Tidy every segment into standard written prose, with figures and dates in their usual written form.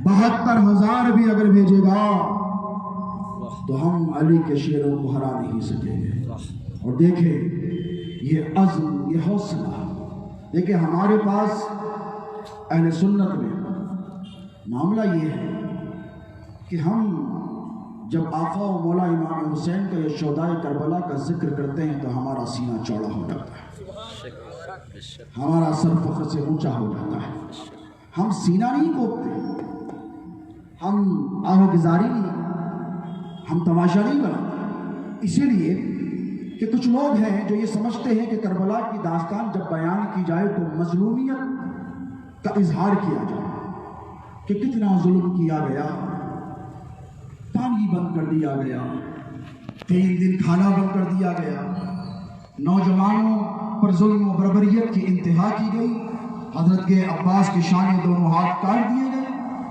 72,000 بھی اگر بھیجے گا تو ہم علی کے شیروں کو ہرا نہیں سکیں گے۔ اور دیکھیں یہ عزم، یہ حوصلہ، دیکھیں ہمارے پاس اہل سنت میں معاملہ یہ ہے کہ ہم جب آقا و مولا امام حسین کا یہ شہدائے کربلا کا ذکر کرتے ہیں تو ہمارا سینہ چوڑا ہو جاتا ہے، ہمارا سر فخر سے اونچا ہو جاتا ہے۔ ہم سینہ نہیں کوپتے، ہم آہوگزاری نہیں، ہم تماشا نہیں بناتے، اسی لیے کہ کچھ لوگ ہیں جو یہ سمجھتے ہیں کہ کربلا کی داستان جب بیان کی جائے تو مظلومیت کا اظہار کیا جائے کہ کتنا ظلم کیا گیا، پانی بند کر دیا گیا، 3 دن کھانا بند کر دیا گیا، نوجوانوں پر ظلم و بربریت کی انتہا کی گئی، حضرت کے عباس کی شان دونوں ہاتھ کاٹ دیے گئے،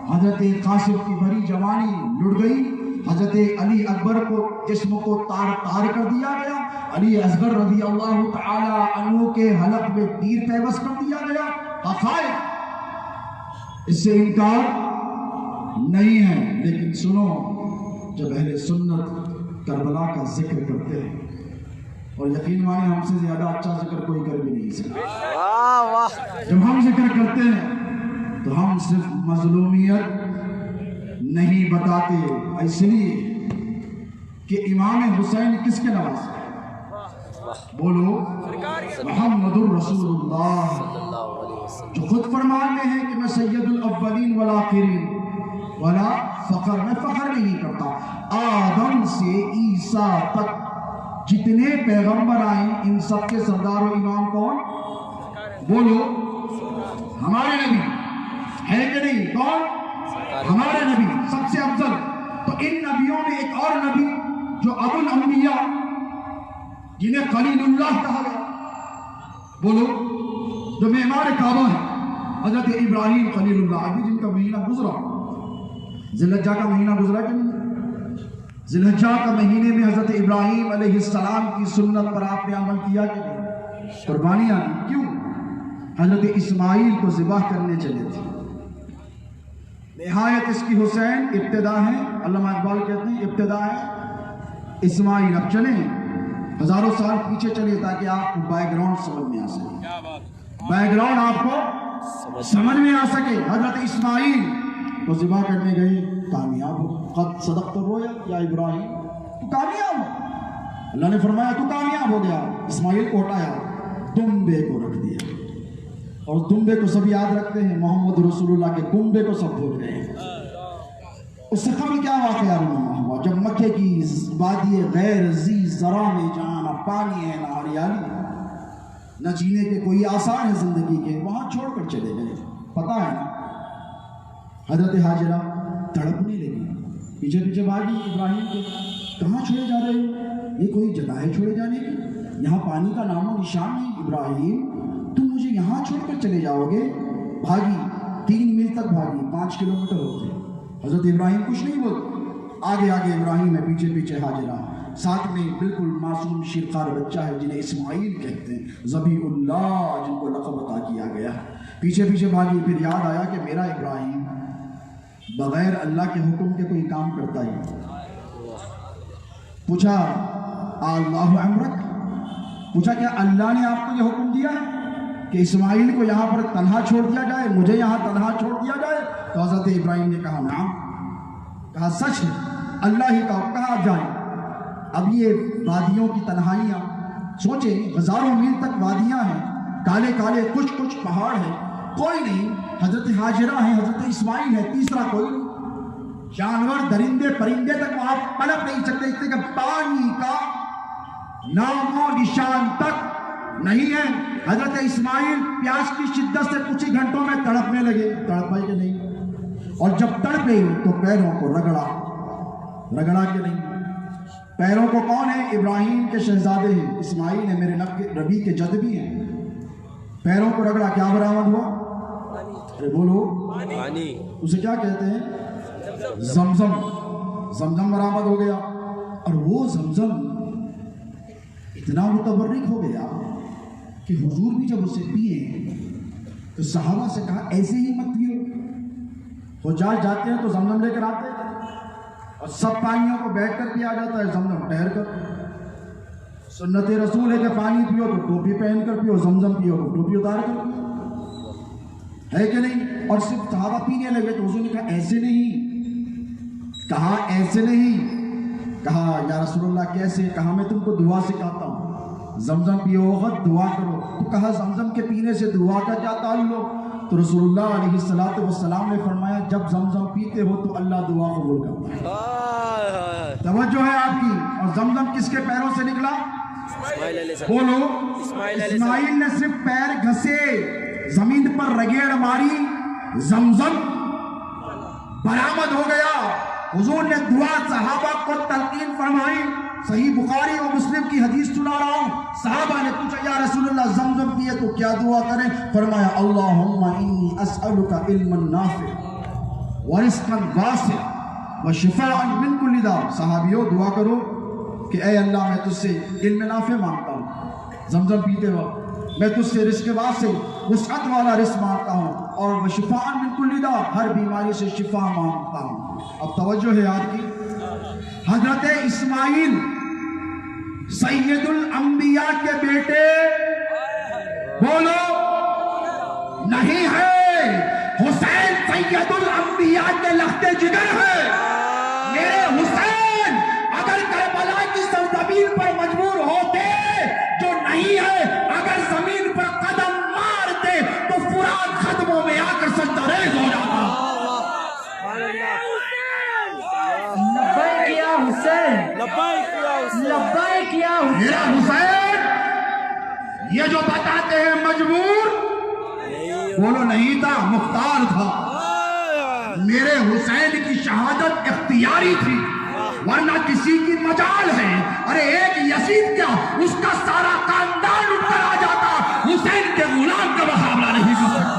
حضرت قاسم کی بھری جوانی لٹ گئی، حضرت علی اکبر کو جسم کو تار تار کر دیا گیا، علی اصغر رضی اللہ تعالی عنہ کے حلق میں تیر پیوست کر دیا گیا۔ حقائق اس سے انکار نہیں ہے، لیکن سنو، جب اہل سنت کربلا کا ذکر کرتے ہیں، اور یقین مانے ہم سے زیادہ اچھا ذکر کوئی کر بھی نہیں سکتا، جب ہم ذکر کرتے ہیں تو ہم صرف مظلومیت نہیں بتاتے، اس لیے کہ امام حسین کس کے نواسے ہیں؟ بولو محمد الرسول اللہ، جو خود فرماتے ہیں کہ میں سید الاولین والآخرین، ولا فخر، میں فخر نہیں کرتا، آدم سے عیسیٰ تک جتنے پیغمبر آئے ان سب کے سردار و امام کون؟ بولو ہمارے نبی ہے کہ نہیں؟ کون؟ ہمارے نبی سب سے افضل۔ تو ان نبیوں میں ایک اور نبی جو ابو الانبیاء، جنہیں خلیل اللہ کہا گیا، بولو، جو معمار کعبہ ہے، حضرت ابراہیم خلیل اللہ، ابھی جن کا مہینہ گزرا، ذی الحجہ کا مہینہ گزرا کہ نہیں؟ ذی الحجہ کا مہینے میں حضرت ابراہیم علیہ السلام کی سنت پر آپ نے عمل کیا کہ نہیں؟ قربانیاں دی، کیوں؟ حضرت اسماعیل کو ذبح کرنے چلے تھے، نہایت اس کی حسین ابتدا ہے، علامہ اقبال کہتے ہیں ابتدا ہے اسماعیل۔ اب چلیں ہزاروں سال پیچھے چلے تاکہ آپ کو بیک گراؤنڈ سمجھ میں آ سکے، بیک گراؤنڈ آپ کو سمجھ میں آ سکے۔ حضرت اسماعیل کو ذبح کرنے گئے، کامیاب ہو، قد صدقت الرؤیا یا ابراہیم، تو کامیاب ہو، اللہ نے فرمایا تو کامیاب ہو گیا۔ اسماعیل کو ہٹایا، دمبے کو رکھ دیا، اور دمبے کو سب یاد رکھتے ہیں، محمد رسول اللہ کے دمبے کو سب بھول گئے۔ اس سے قبل کیا واقعہ رونما ہوا؟ جب مکے کی وادی غیر ذی زرع میں جہاں نہ پانی ہے نہ ہریالی، نہ جینے کے کوئی آثار ہے زندگی کے، وہاں چھوڑ کر چلے گئے۔ پتہ ہے نا، حضرت ہاجرہ تڑپنے لگی، پیچھے پیچھے بھاگی ابراہیم کے، کہاں چھوڑے جا رہے ہو؟ یہ کوئی جگہ ہے چھوڑے جانے کی؟ یہاں پانی کا نام و نشان نہیں، ابراہیم تم مجھے یہاں چھوڑ کر چلے جاؤ گے؟ بھاگی، 3 میل تک بھاگی، 5 کلومیٹر ہوتے۔ حضرت ابراہیم کچھ نہیں بولتے، آگے آگے ابراہیم ہے، پیچھے پیچھے ہاجرہ، ساتھ میں بالکل معصوم شیرخوار بچہ ہے جنہیں اسماعیل کہتے ہیں، ذبیح اللہ جن کو لقب عطا کیا گیا۔ پیچھے پیچھے بھاگی، پھر یاد آیا کہ میرا ابراہیم بغیر اللہ کے حکم کے کوئی کام کرتا ہی؟ پوچھا اللہ امرک، پوچھا کیا اللہ نے آپ کو یہ حکم دیا کہ اسماعیل کو یہاں پر تنہا چھوڑ دیا جائے، مجھے یہاں تنہا چھوڑ دیا جائے؟ تو حضرت ابراہیم نے کہا نعم، کہا سچ ہے، اللہ ہی کا، کہا جائیں۔ اب یہ وادیوں کی تنہائیاں، سوچیں ہزاروں میل تک وادیاں ہیں، کالے کالے کچھ کچھ پہاڑ ہیں، کوئی نہیں، حضرت ہاجرہ ہیں، حضرت اسماعیل ہے، تیسرا کوئی نہیں، جانور درندے پرندے تک وہاں پنپ نہیں سکتے، اس لیے کہ پانی کا نام و نشان تک نہیں ہے۔ حضرت اسماعیل پیاس کی شدت سے کچھ ہی گھنٹوں میں تڑپنے لگے، تڑپ پائے کہ نہیں؟ اور جب تڑپے تو پیروں کو رگڑا کہ نہیں؟ پیروں کو کون ہے؟ ابراہیم کے شہزادے ہیں، اسماعیل ہے، میرے نبی کے جد بھی ہیں، پیروں کو رگڑا، کیا برآمد ہوا؟ ارے بولو، اسے کیا کہتے ہیں؟ زمزم، زمزم برآمد ہو گیا۔ اور وہ زمزم اتنا متبرک ہو گیا کہ حضور بھی جب اسے پیے تو صحابہ سے کہا ایسے ہی مت پیو، حجاج جاتے ہیں تو زمزم لے کر آتے ہیں اور سب پانیوں کو بیٹھ کر پیا جاتا ہے، زمزم ٹھہر کر۔ سنت رسول ہے کہ پانی پیو تو ٹوپی پہن کر پیو، زمزم پیو تو ٹوپی اتار کر پیو، ہے کہ نہیں؟ اور صرف صحابہ پینے لگے تو حضور نے کہا ایسے نہیں، کہا ایسے نہیں، کہا یا رسول اللہ کیسے؟ کہا میں تم کو دعا سکھاتا ہوں، زمزم پیو وقت دعا کرو۔ تو کہا زمزم کے پینے سے دعا کا کیا تعلق؟ تو رسول اللہ علیہ السلام نے فرمایا جب زمزم پیتے ہو تو اللہ دعا قبول کرتا ہے۔ توجہ ہے آپ کی۔ اور زمزم کس کے پیروں سے نکلا؟ بولو، اسماعیل نے صرف پیر گھسے، زمین پر رگیڑ ماری، زمزم برآمد ہو گیا۔ حضور نے دعا صحابہ کو تلقین فرمائی۔ صحیح بخاری اور مسلم کی حدیث سنا رہا ہوں، صحابہ نے پوچھا یا رسول اللہ زمزم پیے تو کیا دعا کریں؟ فرمایا اللہم انی اسألک علما نافع ورزقا واسعا وشفاء من کل داء۔ صحابیوں دعا کرو کہ اے اللہ میں تجھ سے علم نافع مانگتا ہوں زمزم پیتے وقت، میں تجھ سے رزق واسع وسعت والا رزق مانگتا ہوں، اور وشفاء من کل داء ہر بیماری سے شفا مانگتا ہوں۔ اب توجہ ہے یاد کی، حضرت اسماعیل سید الانبیاء کے بیٹے بولو نہیں ہے، حسین سید الانبیاء کے لخت جگر ہے۔ میرے حسین اگر کربلا کی سرزمین پر مجبور ہوتے جو نہیں ہے، اگر زمین پر قدم مارتے تو فرات قدموں میں آ کر سجدہ ریز ہو جاتا۔ لبیک یا حسین، لبیک یا حسین۔ میرا حسین یہ جو بتاتے ہیں مجبور، بولو نہیں تھا، مختار تھا۔ میرے حسین کی شہادت اختیاری تھی، ورنہ کسی کی مجال ہے۔ ارے ایک یزید کیا، اس کا سارا خاندان اٹھ کر آ جاتا، حسین کے غلام کا مقابلہ نہیں کر سکتا۔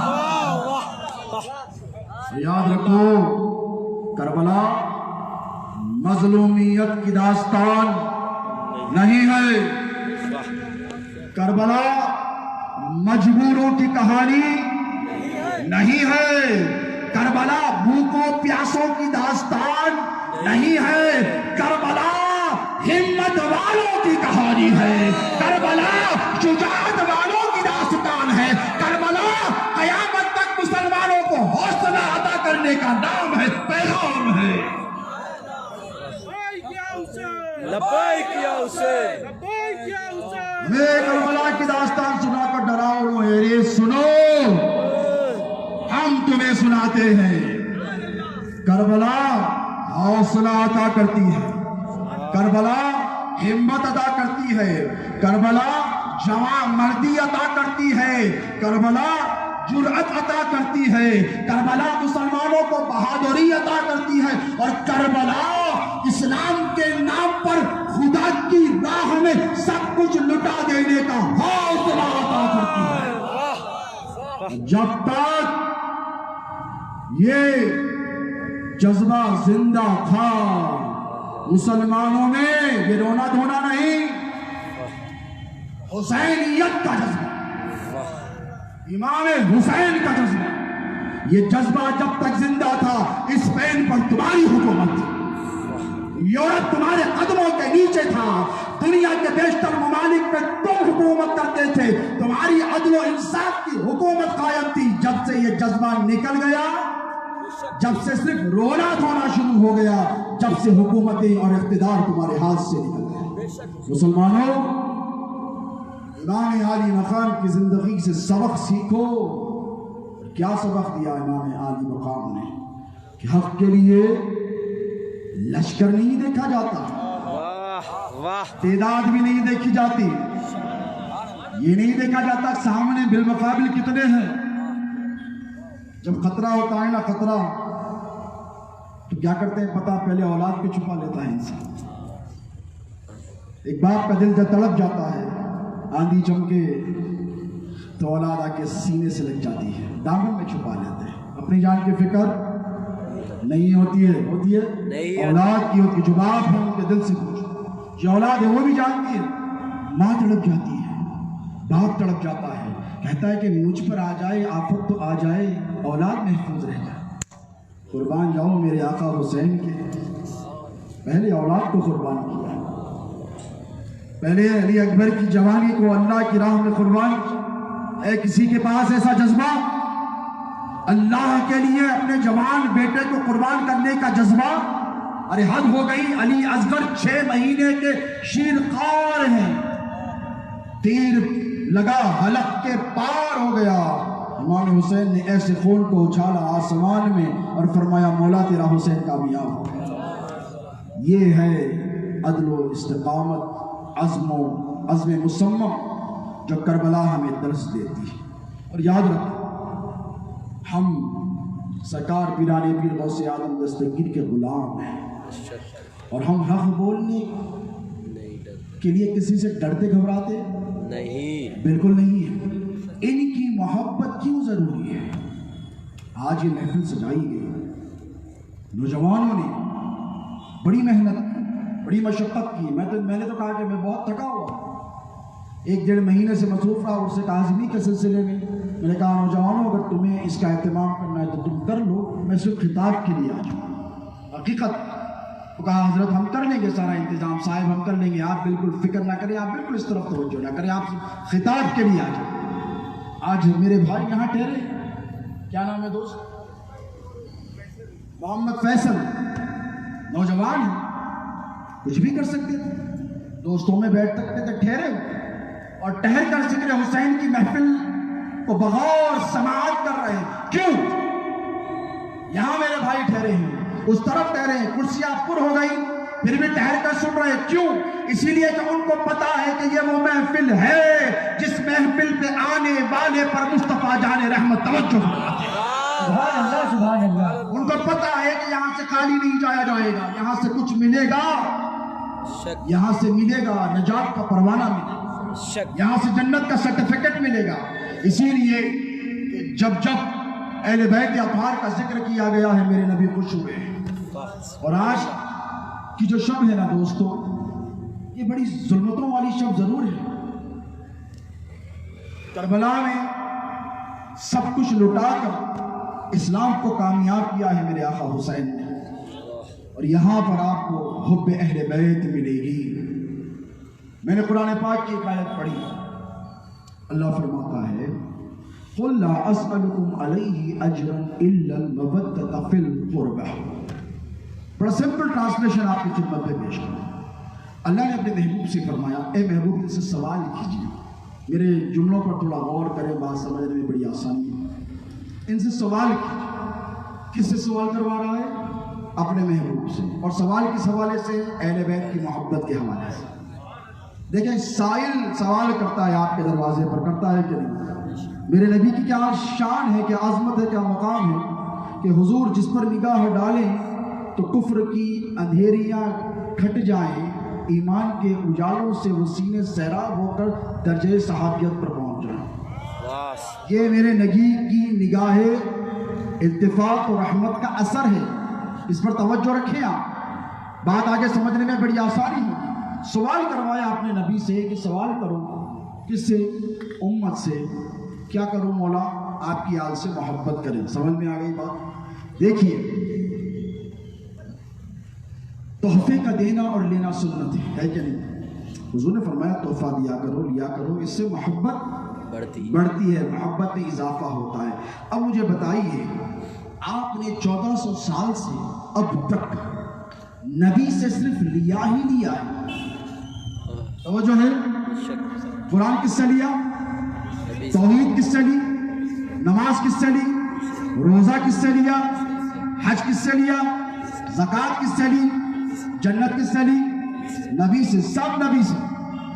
یاد رکھو، کربلا مظلومیت کی داستان نہیں ہے، کربلا مجبوروں کی کہانی نہیں ہے، کربلا بھوکوں پیاسوں کی داستان نہیں ہے، کربلا ہمت والوں کی کہانی ہے، کربلا شجاعت والوں کی داستان ہے، کربلا قیامت تک مسلمانوں کو حوصلہ عطا کرنے کا نام ہے، پیغام ہے۔ لبیک یا حسین، لبیک یا حسین۔ ہمیں کربلا کی داستان سنا کر ڈراؤ اے سنو، ہم تمہیں سناتے ہیں۔ کربلا حوصلہ عطا کرتی ہے، کربلا ہمت عطا کرتی ہے، کربلا جوان مردی عطا کرتی ہے، کربلا جرأت عطا کرتی ہے، کربلا مسلمانوں کو بہادری عطا کرتی ہے، اور کربلا اسلام کے نام پر خدا کی راہ میں سب کچھ لٹا دینے کا حوصلہ عطا کرتی ہے۔ جب تک یہ جذبہ زندہ تھا مسلمانوں میں، یہ رونا دھونا نہیں، حسینیت کا جذبہ، امام حسین کا جذبہ، یہ جذبہ جب تک زندہ تھا، اسپین پر تمہاری حکومت تھی، یورپ تمہارے قدموں کے نیچے تھا، دنیا کے بیشتر ممالک میں تم حکومت کرتے تھے، تمہاری عدل و انصاف کی حکومت قائم تھی۔ جب سے یہ جذبہ نکل گیا، جب سے صرف رونا دھونا شروع ہو گیا، جب سے حکومتیں اور اقتدار تمہارے ہاتھ سے نکل گئے۔ مسلمانوں، امام عالی مقام کی زندگی سے سبق سیکھو۔ کیا سبق دیا امام عالی مقام نے؟ کہ حق کے لیے لشکر نہیں دیکھا جاتا، تعداد بھی نہیں دیکھی جاتی، یہ نہیں دیکھا جاتا سامنے بالمقابل کتنے ہیں۔ جب خطرہ ہوتا ہے نا، خطرہ، تو کیا کرتے ہیں پتہ؟ پہلے اولاد کو چھپا لیتا ہے انسان۔ ایک باپ کا دل جب تڑپ جاتا ہے، آندھی چمکے تو اولاد آ کے سینے سے لگ جاتی ہے، دامن میں چھپا لیتے ہیں، اپنی جان کی فکر نہیں ہوتی ہے، ہوتی ہے اولاد کی ہوتی ہے۔ جو باپ ہے ان کے دل سے پوچھو، جو اولاد ہے وہ بھی جانتی ہے، ماں تڑپ جاتی ہے، باپ تڑپ جاتا ہے، کہتا ہے کہ مجھ پر آ جائے آفت تو آ جائے، اولاد محفوظ رہ جائے۔ قربان جاؤ میرے آقا حسین کے پہلے اولاد کو قربان کیا، پہلے علی اکبر کی جوانی کو اللہ کی راہ میں قربان کیا۔ اے کسی کے پاس ایسا جذبہ اللہ کے لیے اپنے جوان بیٹے کو قربان کرنے کا جذبہ؟ ارے حد ہو گئی، علی اصغر 6 مہینے کے شیر خوار ہیں، تیر لگا حلق کے پار ہو گیا، امام حسین نے ایسے خون کو اچھالا آسمان میں اور فرمایا مولا تیرا حسین کامیاب ہو گیا۔ یہ ہے عدل و استقامت، عزم مصمم جو کربلا ہمیں درس دیتی ہے۔ اور یاد رکھو ہم سرکار پیران پیر غوث اعظم دستگیر کے غلام ہیں، اور ہم حق بولنے کے لیے کسی سے ڈرتے گھبراتے نہیں، بالکل نہیں ہے۔ ان کی محبت کیوں ضروری ہے؟ آج یہ محفل سجائی گئی، نوجوانوں نے بڑی محنت بڑی مشقت کی، میں نے تو کہا کہ میں بہت تھکا ہوا، 1-1.5 مہینے سے مصروف رہا عرس کاظمی کے سلسلے میں نے کہا نوجوانوں اگر تمہیں اس کا اہتمام کرنا ہے تو تم کر لو، میں صرف خطاب کے لیے آ جاؤں۔ حقیقت تو کہا حضرت ہم کر لیں گے سارا انتظام، صاحب ہم کر لیں گے، آپ بالکل فکر نہ کریں، آپ بالکل اس طرف توجہ نہ کریں، آپ خطاب کے لیے آ جائیں۔ آج میرے بھائی یہاں ٹھہرے، کیا نام ہے دوست؟ محمد فیصل، نوجوان ہیں، کچھ بھی کر سکتے تھے، دوستوں میں بیٹھ سکتے تھے، ٹھہرے اور ٹہر کر ذکر حسین کی محفل کو بغور سماعت کر رہے ہیں۔ کیوں؟ یہاں میرے بھائی ٹھہرے ہیں، اس طرف ٹھہرے ہیں، کرسیاں پر ہو گئی پھر بھی ٹہر کر سن رہے ہیں۔ کیوں؟ اسی لیے کہ ان کو پتا ہے کہ یہ وہ محفل ہے جس محفل پہ آنے والے پر مصطفیٰ جان رحمت توجہ فرماتے ہیں۔ سبحان اللہ سبحان اللہ۔ ان کو پتا ہے کہ یہاں سے خالی نہیں جایا جائے گا، یہاں سے کچھ ملے گا، یہاں سے ملے گا نجات کا پروانہ ملے گا، یہاں سے جنت کا سرٹیفکیٹ ملے گا۔ اسی لیے کہ جب اہل بیت اطہار کا ذکر کیا گیا ہے میرے نبی خوش ہوئے ہیں۔ اور آج کی جو شب ہے نا دوستو، یہ بڑی ظلمتوں والی شب ضرور ہے۔ کربلا میں سب کچھ لٹا کر اسلام کو کامیاب کیا ہے میرے آقا حسین نے، اور یہاں پر آپ کو حب اہل بیت ملے گی۔ میں نے قرآن پاک کی ایک آیت پڑھی، اللہ فرماتا ہے قُلْ لَا أَسْأَلُكُمْ عَلَيْهِ أَجْرًا إِلَّا الْمَوَدَّةَ فِي الْقُرْبَى۔ بڑا سمپل ٹرانسلیشن آپ کی خدمت میں پیش کروں۔ اللہ نے اپنے محبوب سے فرمایا اے محبوب ان سے سوال کیجیے، میرے جملوں پر تھوڑا غور کریں، بات سمجھنے میں بڑی آسانی ہے۔ ان سے سوال کیجیے، کس سے سوال کروا رہا ہے؟ اپنے محبوب سے، اور سوال کس حوالے سے؟ اہل بیت کی محبت کے حوالے سے۔ دیکھیں سائل سوال کرتا ہے آپ کے دروازے پر، کرتا ہے کہ نہیں؟ میرے نبی کی کیا شان ہے، کیا عظمت ہے، کیا مقام ہے کہ حضور جس پر نگاہ ڈالیں تو کفر کی اندھیریاں کھٹ جائیں، ایمان کے اجالوں سے وہ سینے سیراب ہو کر درجہ صحابیت پر پہنچ جائیں۔ یہ میرے نبی کی نگاہ التفات و رحمت کا اثر ہے، اس پر توجہ رکھیں آپ، بات آگے سمجھنے میں بڑی آسانی ہوگی۔ سوال کروایا اپنے نبی سے کہ سوال کرو کس سے؟ امت سے۔ کیا کروں مولا؟ آپ کی آل سے محبت کریں۔ سمجھ میں آ گئی بات؟ دیکھیے تحفے کا دینا اور لینا سنت ہے کہ نہیں؟ حضور نے فرمایا تحفہ دیا کرو، لیا کرو، اس سے محبت بڑھتی ہے، محبت میں اضافہ ہوتا ہے۔ اب مجھے بتائیے آپ نے 1400 سال سے اب تک نبی سے صرف لیا ہی لیا ہے، توجہ ہے؟ قرآن کس سے لیا؟ توحید کس سے لی؟ نماز کس سے لی؟ روزہ کس سے لیا؟ حج کس سے لیا؟ زکوٰۃ کس سے لی؟ جنت کس سے لی؟ نبی سے، سب نبی سے۔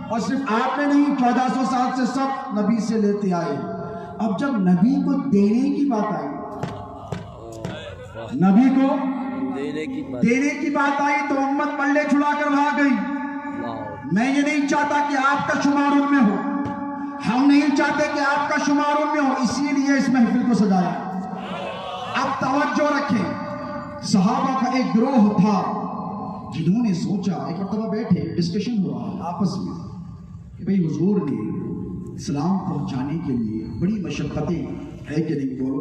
اور صرف آپ نے نہیں، 1400 سال سے سب نبی سے لیتے آئے۔ اب جب نبی کو دینے کی بات آئی، نبی کو دینے کی بات آئی تو امت پلے چھڑا کر بھاگ گئی۔ میں یہ نہیں چاہتا کہ آپ کا شمار ان میں ہو، ہم نہیں چاہتے کہ آپ کا شمار ان میں ہو، اسی لیے اس محفل کو سجایا۔ اب توجہ رکھیں، صحابہ کا ایک گروہ تھا جنہوں نے سوچا، ایک مرتبہ بیٹھے ڈسکشن ہوا آپس میں کہ بھئی حضور نے اسلام پہنچانے کے لیے بڑی مشقتیں ہے کہ نہیں؟ بولو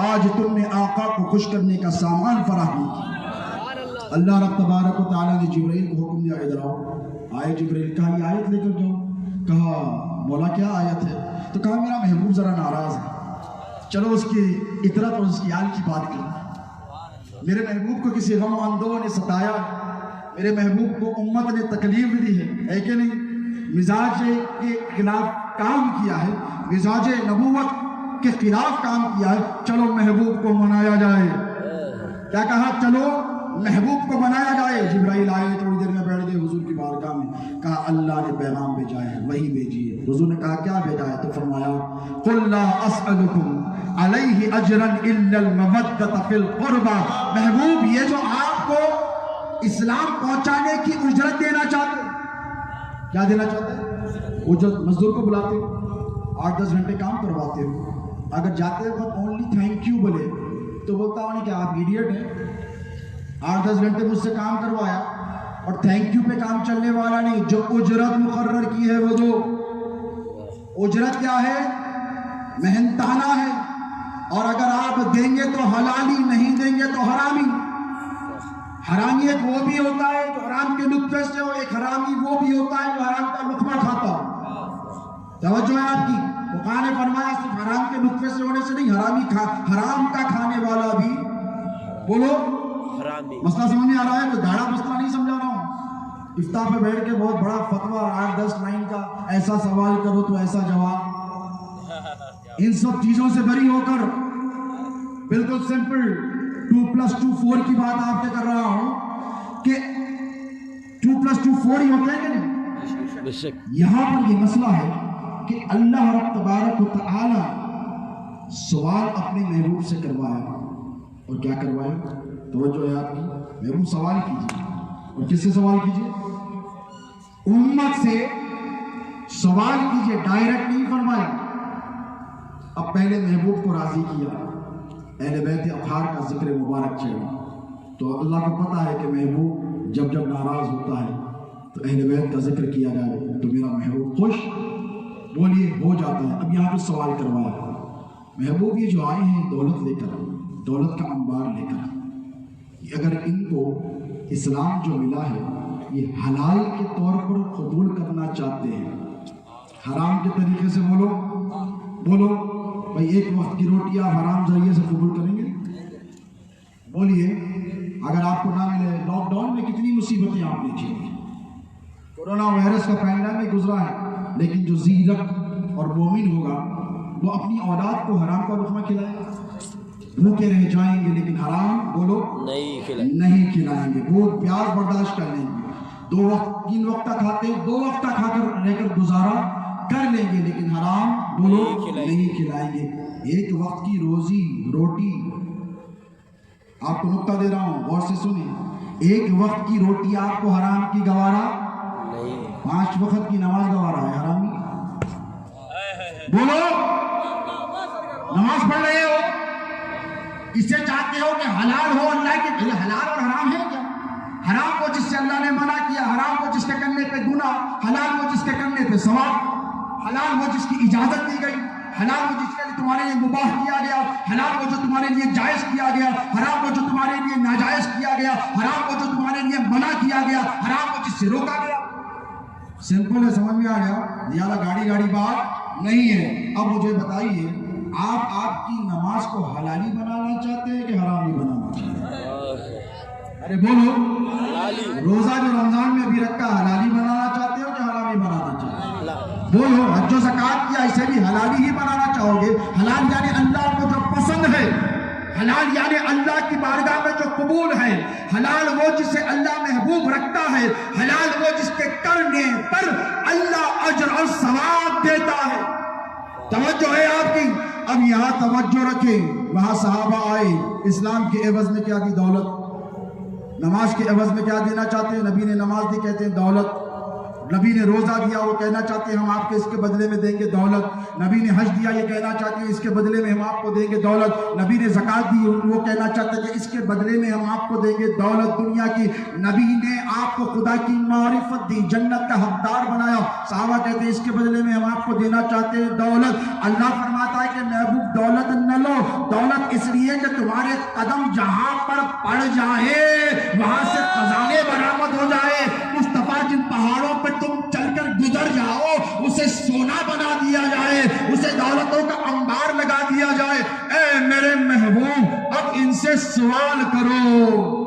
آج تم نے آقا کو خوش کرنے کا سامان فراہم کیا۔ اللہ رب تبارک و تعالیٰ نے جبرائیل کو حکم دیا ادھر آؤ، آئے جبرائیل، کہا یہ آیت لے کر جاؤ، کہا مولا کیا آیت ہے؟ تو کہا میرا محبوب ذرا ناراض ہے، چلو اس کی اطرت اور اس کی حال کی بات کریں۔ میرے محبوب کو کسی غم و اندوہ نے ستایا، میرے محبوب کو امت نے تکلیف دی ہے کہ نہیں؟ مزاج کے خلاف کام کیا ہے، مزاج نبوت کے خلاف کام کیا ہے، چلو محبوب کو منایا جائے۔ کیا کہا؟ چلو محبوب کو منایا جائے۔ جبرائیل آئے، تھوڑی دیر میں بیٹھ گئے حضور کی بارگاہ میں، کہا اللہ نے پیغام بھیجا ہے، وہی بھیجی ہے۔ حضور نے کہا کیا بھیجا ہے؟ تو فرمایا قل لا اسألکم علیہ اجرا الا المودۃ فی القربى۔ محبوب یہ جو آپ کو اسلام پہنچانے کی اجرت دینا چاہتے، کیا دینا چاہتے ہیں؟ اجرت۔ مزدور کو بلاتے ہو، 8-10 گھنٹے کام کرواتے ہو، اگر جاتے وقت اونلی تھینک یو بولے تو بولتا ہوں نہیں کہ آپ ایڈیٹ ہیں، 8-10 گھنٹے مجھ سے کام کروایا اور تھینک یو پہ کام چلنے والا نہیں، جو اجرت مقرر کی ہے وہ دو۔ اجرت کیا ہے؟ محنتانہ ہے، اور اگر آپ دیں گے تو حلالی، نہیں دیں گے تو حرامی۔ حرامی ایک وہ بھی ہوتا ہے جو حرام کے لقمے سے ہو، ایک حرامی وہ بھی ہوتا ہے جو حرام کا لقمہ کھاتا ہو۔ توجہ ہے آپ کی؟ فقہاء نے فرمایا صرف حرام کے لقمے سے ہونے سے نہیں، حرام کا کھانے والا بھی، بولو مسئلہ سمجھ میں آ رہا ہے؟ کوئی گاڑا مسئلہ نہیں سمجھا رہا ہوں۔ افتاح پہ بیٹھ کے بہت بڑا فتویٰ 8-10 لائن کا، ایسا سوال کرو تو ایسا جواب، ان سب چیزوں سے بری ہو کر بالکل سمپل 2+2 4 کی بات آپ سے کر رہا ہوں کہ 2+2 4 ہی ہوتا ہے کہ نہیں؟ یہاں پر یہ مسئلہ ہے کہ اللہ رب تبارک و تعالی سوال اپنے محبوب سے کروایا، اور کیا کروایا؟ توجہ ہے آپ کی؟ محبوب سوال کیجئے، اور کس سے سوال کیجئے؟ امت سے سوال کیجئے، ڈائریکٹ نہیں فرمایا۔ اب پہلے محبوب کو راضی کیا، اہل بیت اطہار کا ذکر مبارک چڑھا، تو اللہ کو پتا ہے کہ محبوب جب جب ناراض ہوتا ہے تو اہل بیت کا ذکر کیا جائے تو میرا محبوب خوش، بولیے ہو جاتا ہے۔ اب یہاں پہ سوال کروایا، محبوب یہ جو آئے ہیں دولت لے کر، دولت کا انبار لے کر، اگر ان کو اسلام جو ملا ہے یہ حلال کے طور پر قبول کرنا چاہتے ہیں، حرام کے طریقے سے، بولو بھائی ایک وقت کی روٹی آپ حرام ذریعے سے قبول کریں گے؟ بولیے اگر آپ کو نہ ملے۔ لاک ڈاؤن میں کتنی مصیبتیں آپ نے جھیلی، کورونا وائرس کا پینڈیمک گزرا ہے، لیکن جو زیرک اور مومن ہوگا وہ اپنی اولاد کو حرام کا لقمہ کھلائے، بھوکے رہ جائیں گے لیکن حرام، بولو نہیں کھلائیں گے، بھوک پیاس برداشت کر لیں گے، 2 وقت 3 وقت کھاتے 2 وقت کھا کر رہ کر گزارا کر لیں گے، لیکن حرام، بولو نہیں کھلائیں گے۔ ایک وقت کی روزی روٹی، آپ کو نقطہ دے رہا ہوں غور سے سنیں، ایک وقت کی روٹی آپ کو حرام کی گوارا، 5 وقت کی نماز گوارا ہے حرامی؟ بولو نماز پڑھ رہے ہو، اس سے چاہتے ہو کہ حلال ہو اللہ کے، حلال اور حرام ہے کیا؟ حرام کو جس سے اللہ نے منع کیا، حرام کو جس کے کرنے پہ گناہ، حلال کو جس کے کرنے پہ ثواب، حلال وہ جس کی اجازت دی گئی، حلال وہ جس کے لیے تمہارے لیے مباح کیا گیا، حلال وہ جو تمہارے لیے جائز کیا گیا، حرام وہ جو تمہارے لیے ناجائز کیا گیا، حرام وہ جو تمہارے لیے منع کیا گیا، حرام وہ جس سے روکا گیا۔ سمپل ہے، سمجھ میں آ گیا؟ زیادہ گاڑی بات نہیں ہے۔ اب مجھے بتائیے آپ کی نماز کو حلالی بنانا چاہتے ہیں کہ حرامی بنانا چاہتے ہیں؟ ارے بولو، روزہ جو رمضان میں بھی رکھا حلالی بنانا چاہتے ہو کہ حرامی بنانا چاہتے ہیں؟ بولو، حج و زکات کیا اسے بھی حلالی ہی بنانا چاہو گے؟ حلال یعنی اللہ کو جو پسند ہے، حلال یعنی اللہ کی بارگاہ میں جو قبول ہے، حلال وہ جسے اللہ محبوب رکھتا ہے، حلال وہ جس کے کرنے پر اللہ اجر اور ثواب دیتا ہے۔ توجہ ہے آپ کی؟ اب یہاں توجہ رکھیں، وہاں صحابہ آئے، اسلام کے عوض میں کیا دی؟ دولت۔ نماز کے عوض میں کیا دینا چاہتے ہیں؟ نبی نے نماز دی، کہتے ہیں دولت۔ نبی نے روزہ دیا وہ کہنا چاہتے ہیں ہم آپ کے اس کے بدلے میں دیں گے دولت. نبی نے حج دیا یہ کہنا چاہتے ہیں اس کے بدلے میں ہم آپ کو دیں گے دولت. نبی نے زکات دی وہ کہنا چاہتے ہیں کہ اس کے بدلے میں ہم آپ کو دیں گے دولت دنیا کی. نبی نے آپ کو خدا کی معرفت دی, جنت کا حقدار بنایا. صحابہ کہتے ہیں اس کے بدلے میں ہم آپ کو دینا چاہتے ہیں دولت. اللہ فرماتا ہے کہ محبوب دولت نہ لو, دولت اس لیے کہ تمہارے قدم جہاں پر پڑ جائے وہاں سے خزانے برآمد ہو جائے. مصطفیٰ جن پہاڑوں پہ تم چل کر گزر جاؤ اسے سونا بنا دیا جائے, اسے دولتوں کا انبار لگا دیا جائے. اے میرے محبوب اب ان سے سوال کرو.